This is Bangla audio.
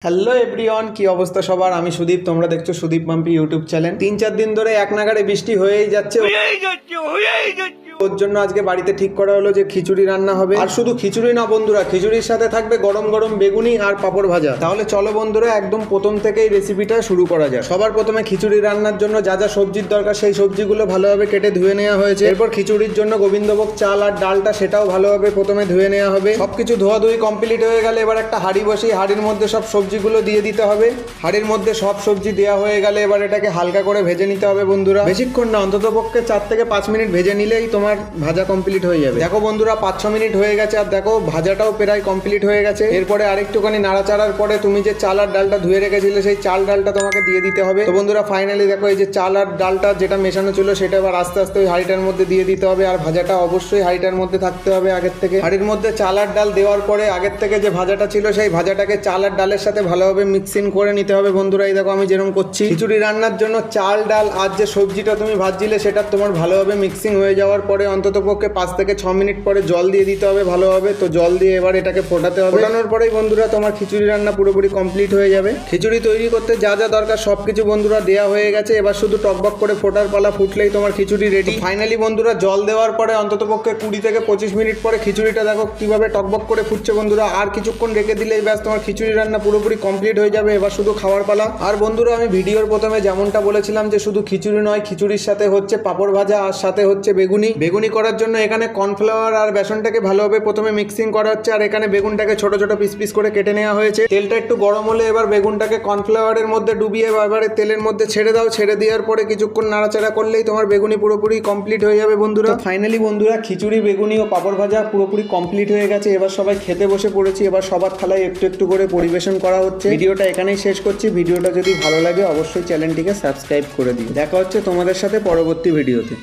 হ্যালো এভরিওয়ান, কি অবস্থা সবার? আমি সুদীপ, তোমরা দেখছো সুদীপ মাম্পি ইউটিউব চ্যানেল। 3-4 দিন ধরে এক নাগাড়ে বৃষ্টি হয়েই যাচ্ছে। ওর জন্য আজকে বাড়িতে ঠিক করা হলো যে খিচুড়ি রান্না হবে। আর শুধু খিচুড়ি না বন্ধুরা, খিচুড়ির সাথে থাকবে গরম গরম বেগুনি আর পাঁপড় ভাজা। তাহলে চলো বন্ধুরা, একদম প্রথম থেকেই রেসিপিটা শুরু করা যায়। সবার প্রথমে খিচুড়ি রান্নার জন্য যা যা সবজির দরকার সেই সবজিগুলো ভালোভাবে কেটে ধুয়ে নেওয়া হয়েছে। এরপর খিচুড়ির জন্য গোবিন্দভোগ চাল আর ডালটা সেটাও ভালোভাবে প্রথমে ধুয়ে নেওয়া হবে। সবকিছু ধোয়াধুয়ি কমপ্লিট হয়ে গেলে এবার একটা হাঁড়ি বসিয়ে হাঁড়ির মধ্যে সব সবজিগুলো দিয়ে দিতে হবে। হাঁড়ির মধ্যে সব সবজি দেওয়া হয়ে গেলে এবার এটাকে হালকা করে ভেজে নিতে হবে বন্ধুরা। বেশিক্ষণ না, অন্তত পক্ষে 4 থেকে 5 মিনিট ভেজে নিলেই তোমার ভাজা কমপ্লিট হয়ে যাবে। দেখো বন্ধুরা, 5-6 মিনিট হয়ে গেছে আর দেখো ভাজাটাও প্রায় কমপ্লিট হয়ে গেছে। এরপরে আরেকটুখানি নাড়াচাড়ার পরে তুমি যে চাল আর ডালটা ধুয়ে রেখেছিলে সেই চাল ডালটা তোমাকে দিয়ে দিতে হবে। তো বন্ধুরা ফাইনালি দেখো এই যে চাল আর ডালটা যেটা মেশানো ছিল সেটা এবার আস্তে আস্তে ওই হাঁড়িটার মধ্যে দিয়ে দিতে হবে। আর ভাজাটা অবশ্যই হাঁড়িটার মধ্যে থাকতে হবে আগের থেকে। হাঁড়ির মধ্যে চাল আর ডাল দেওয়ার পরে আগের থেকে যে ভাজাটা ছিল সেই ভাজাটাকে চাল আর ডালের সাথে ভালোভাবে মিক্সিং করে নিতে হবে বন্ধুরা। এই দেখো আমি যেরকম করছি। খিচুড়ি রান্নার জন্য চাল ডাল আর যে সবজিটা তুমি ভাজছিলে সেটা তোমার ভালোভাবে মিক্সিং হয়ে যাওয়ার পরে অন্তত পক্ষে 5 থেকে 6 মিনিট পরে জল দিয়ে দিতে হবে ভালোভাবে। তো জল দিয়ে এবার এটাকে ফোটাতে হবে। ফোটানোর পরেই বন্ধুরা তোমার খিচুড়ি রান্না পুরোপুরি কমপ্লিট হয়ে যাবে। খিচুড়ি তৈরি করতে যা যা দরকার সবকিছু বন্ধুরা দেওয়া হয়ে গেছে। এবার শুধু টকবক করে ফোটার পালা, ফুটলেই তোমার খিচুড়ি রেডি। ফাইনালি বন্ধুরা জল দেওয়ার পরে অন্তত পক্ষে 20 থেকে 25 মিনিট পরে খিচুড়িটা দেখো কিভাবে টকবক করে ফুটছে বন্ধুরা। আর কিছুক্ষণ রেখে দিলেই ব্যাস তোমার খিচুড়ি রান্না পুরোপুরি কমপ্লিট হয়ে যাবে। এবার শুধু খাওয়ার পালা। আর বন্ধুরা আমি ভিডিওর প্রথমে যেমনটা বলেছিলাম যে শুধু খিচুড়ি নয়, খিচুড়ির সাথে হচ্ছে পাঁপড় ভাজা আর সাথে হচ্ছে বেগুনি। বেগুনি করার জন্য এখানে কর্নফ্লাওয়ার আর বেসনটাকে ভালোভাবে প্রথমে মিক্সিং করা হচ্ছে। আর এখানে বেগুনটাকে ছোট ছোট পিস পিস করে কেটে নেওয়া হয়েছে। তেলটা একটু গরম হলে এবার বেগুনটাকে কর্নফ্লাওয়ারের মধ্যে ডুবিয়ে এবারে তেলের মধ্যে ছেড়ে দাও। ছেড়ে দেওয়ার পরে কিছুক্ষণ নাড়াচাড়া করলেই তোমার বেগুনি পুরোপুরি কমপ্লিট হয়ে যাবে বন্ধুরা। ফাইনালি বন্ধুরা খিচুড়ি, বেগুনি ও পাঁপড় ভাজা পুরোপুরি কমপ্লিট হয়ে গেছে। এবার সবাই খেতে বসে পড়েছি। এবার সবার থালায় একটু একটু করে পরিবেশন করা হচ্ছে। ভিডিওটা এখানেই শেষ করছি। ভিডিওটা যদি ভালো লাগে অবশ্যই চ্যানেলটিকে সাবস্ক্রাইব করে দিও। দেখা হচ্ছে তোমাদের সাথে পরবর্তী ভিডিওতে।